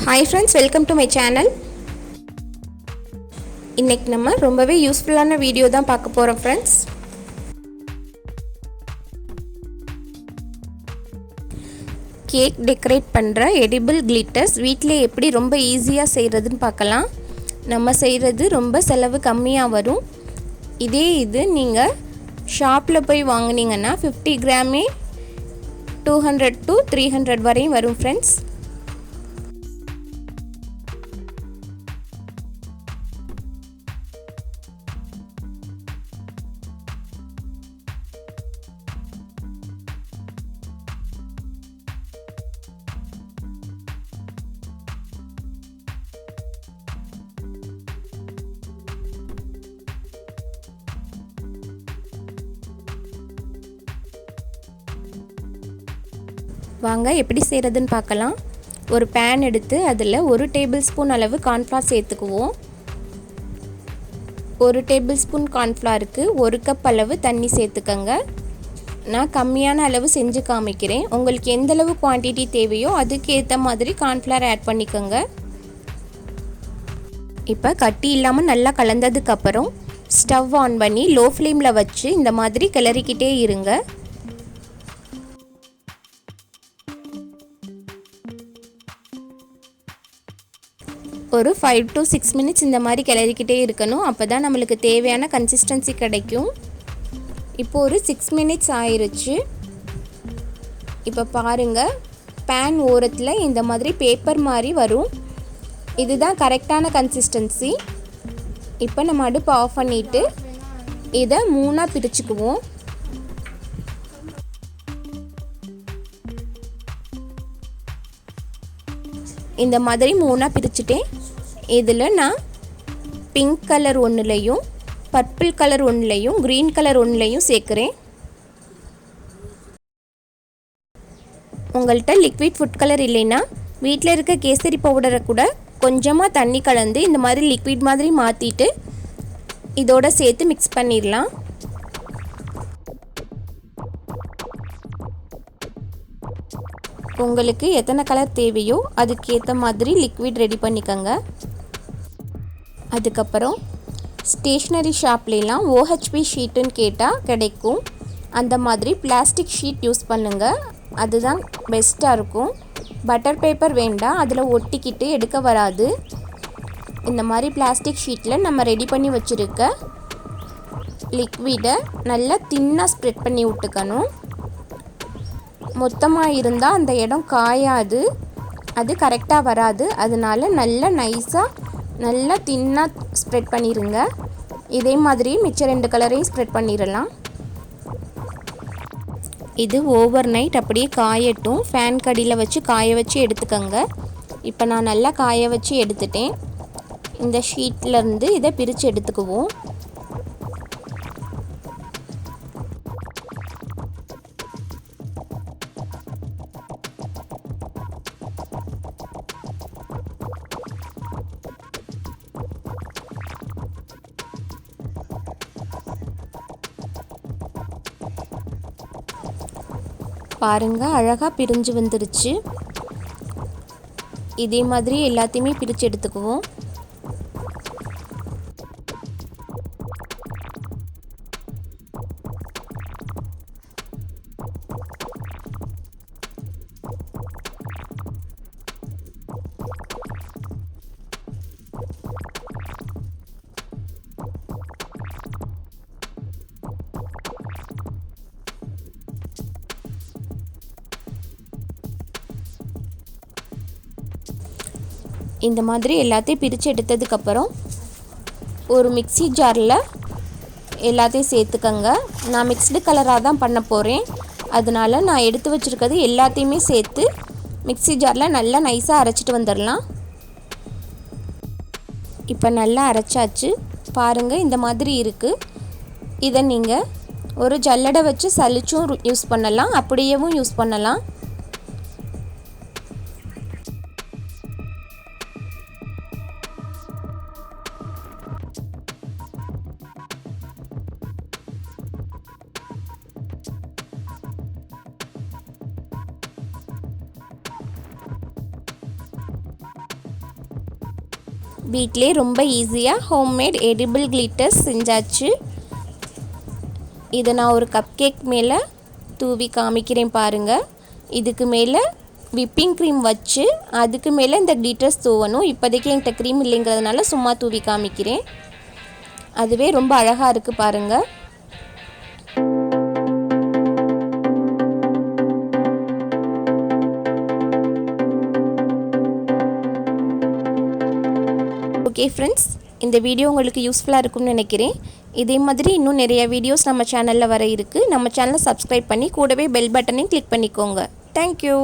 Hi friends, welcome to my channel. இன்னைக்கு நம்ம ரொம்பவே யூஸ்ஃபுல்லான வீடியோ தான் பார்க்க போறோம் friends. கேக் டெக்கரேட் பண்ற edible glitters வீட்லயே எப்படி ரொம்ப ஈஸியா செய்யறதுன்னு பார்க்கலாம். நம்ம செய்யறது ரொம்ப செலவு கம்மியா வரும். இது நீங்க ஷாப்ல போய் வாங்குனீங்கன்னா 50 கிராமே 200 to 300 வரையும் வரும் friends. வாங்க எப்படி செய்யறதுன்னு பார்க்கலாம். ஒரு pan எடுத்து அதில் 1 டேபிள்ஸ்பூன் அளவு கார்ன்ஃப்ளவர் சேர்த்துக்குவோம். 1 டேபிள்ஸ்பூன் கார்ன்ஃப்ளவருக்கு 1 கப் அளவு தண்ணி சேர்த்துக்கங்க. நான் கம்மியான அளவு செஞ்சு காமிக்கிறேன். உங்களுக்கு எந்த அளவு குவான்டிட்டி தேவையோ அதுக்கு ஏற்ற மாதிரி கார்ன்ஃப்ளவர் ஆட் பண்ணிக்கோங்க. இப்போ கட்டி இல்லாமல் நல்லா கலந்ததுக்கு அப்புறம் ஸ்டவ் ஆன் பண்ணி லோ ஃப்ளேமில் வச்சு இந்த மாதிரி கிளறிக்கிட்டே இருங்க. ஒரு 5 to 6 மினிட்ஸ் இந்த மாதிரி கிளறிக்கிட்டே இருக்கணும். அப்போ தான் நம்மளுக்கு தேவையான கன்சிஸ்டன்சி கிடைக்கும். இப்போ ஒரு 6 மினிட்ஸ் ஆயிருச்சு. இப்போ பாருங்கள், பேன் ஓரத்தில் இந்த மாதிரி பேப்பர் மாதிரி வரும். இதுதான் கரெக்டான கன்சிஸ்டன்சி. இப்போ நம்ம அடுப்பு ஆஃப் பண்ணிவிட்டு இதை 3ஆக பிரிச்சுக்குவோம். இந்த மாதிரி 3ஆக பிரிச்சுட்டேன். இதில் நான் பிங்க் கலர் ஒன்றுலையும் பர்பிள் கலர் ஒன்றுலையும் க்ரீன் கலர் ஒன்றுலையும் சேர்க்குறேன். உங்கள்கிட்ட லிக்விட் ஃபுட் கலர் இல்லைன்னா வீட்டில் இருக்க கேசரி பவுடரை கூட கொஞ்சமாக தண்ணி கலந்து இந்த மாதிரி லிக்விட் மாதிரி மாற்றிட்டு இதோட சேர்த்து மிக்ஸ் பண்ணிடலாம். உங்களுக்கு எத்தனை கலர் தேவையோ அதுக்கேற்ற மாதிரி லிக்விட் ரெடி பண்ணிக்கோங்க. அதுக்கப்புறம் ஸ்டேஷ்னரி ஷாப்லாம் OHP ஷீட்டுன்னு கேட்டால் கிடைக்கும். அந்த மாதிரி பிளாஸ்டிக் ஷீட் யூஸ் பண்ணுங்கள், அதுதான் பெஸ்ட்டாக இருக்கும். பட்டர் பேப்பர் வேண்டாம், அதில் ஒட்டிக்கிட்டு எடுக்க வராது. இந்த மாதிரி பிளாஸ்டிக் ஷீட்டில் நம்ம ரெடி பண்ணி வச்சுருக்க லிக்விடை நல்லா தின்னாக ஸ்ப்ரெட் பண்ணி விட்டுக்கணும். மொத்தமாக இருந்தால் அந்த இடம் காயாது, அது கரெக்டாக வராது. அதனால நல்லா நைஸாக நல்லா தின்னாக ஸ்ப்ரெட் பண்ணிடுங்க. இதே மாதிரி மிச்சம் 2 கலரையும் ஸ்ப்ரெட் பண்ணிடலாம். இது ஓவர் நைட் அப்படியே காயட்டும். ஃபேன் கடியில் வச்சு காய வச்சு எடுத்துக்கோங்க. இப்போ நான் நல்லா காய வச்சு எடுத்துட்டேன். இந்த ஷீட்லேருந்து இதை பிரித்து எடுத்துக்குவோம். பாருங்க, அழகாக பிரிஞ்சு வந்துருச்சு. இதே மாதிரி எல்லாத்தையுமே பிரித்து எடுத்துக்குவோம். இந்த மாதிரி எல்லாத்தையும் பிரித்து எடுத்ததுக்கப்புறம் ஒரு மிக்ஸி ஜாரில் எல்லாத்தையும் சேர்த்துக்கங்க. நான் மிக்ஸ்டு கலராக தான் பண்ண போகிறேன். அதனால் நான் எடுத்து வச்சுருக்கிறது எல்லாத்தையுமே சேர்த்து மிக்ஸி ஜாரில் நல்லா நைஸாக அரைச்சிட்டு வந்துடலாம். இப்போ நல்லா அரைச்சாச்சு. பாருங்கள், இந்த மாதிரி இருக்குது. இதை நீங்கள் ஒரு ஜல்லடை வச்சு சலிச்சும் யூஸ் பண்ணலாம், அப்படியேவும் யூஸ் பண்ணலாம். வீட்டிலே ரொம்ப ஈஸியாக ஹோம்மேட் எடிபிள் கிளிட்டர்ஸ் செஞ்சாச்சு. இதை நான் ஒரு கப் கேக் மேலே தூவி காமிக்கிறேன் பாருங்கள். இதுக்கு மேலே விப்பிங் க்ரீம் வச்சு அதுக்கு மேலே இந்த கிளிட்டர்ஸ் தூவணும். இப்போதைக்கு என்கிட்ட க்ரீம் இல்லைங்கிறதுனால சும்மா தூவி காமிக்கிறேன். அதுவே ரொம்ப அழகாக இருக்குது பாருங்கள். ஓகே ஃப்ரெண்ட்ஸ், இந்த வீடியோ உங்களுக்கு யூஸ்ஃபுல்லாக இருக்கும்னு நினைக்கிறேன். இதே மாதிரி இன்னும் நிறைய வீடியோஸ் நம்ம சேனலில் வர இருக்குது. நம்ம சேனலை சப்ஸ்கிரைப் பண்ணி கூடவே பெல் பட்டனையும் கிளிக் பண்ணிக்கோங்க. தேங்க்யூ.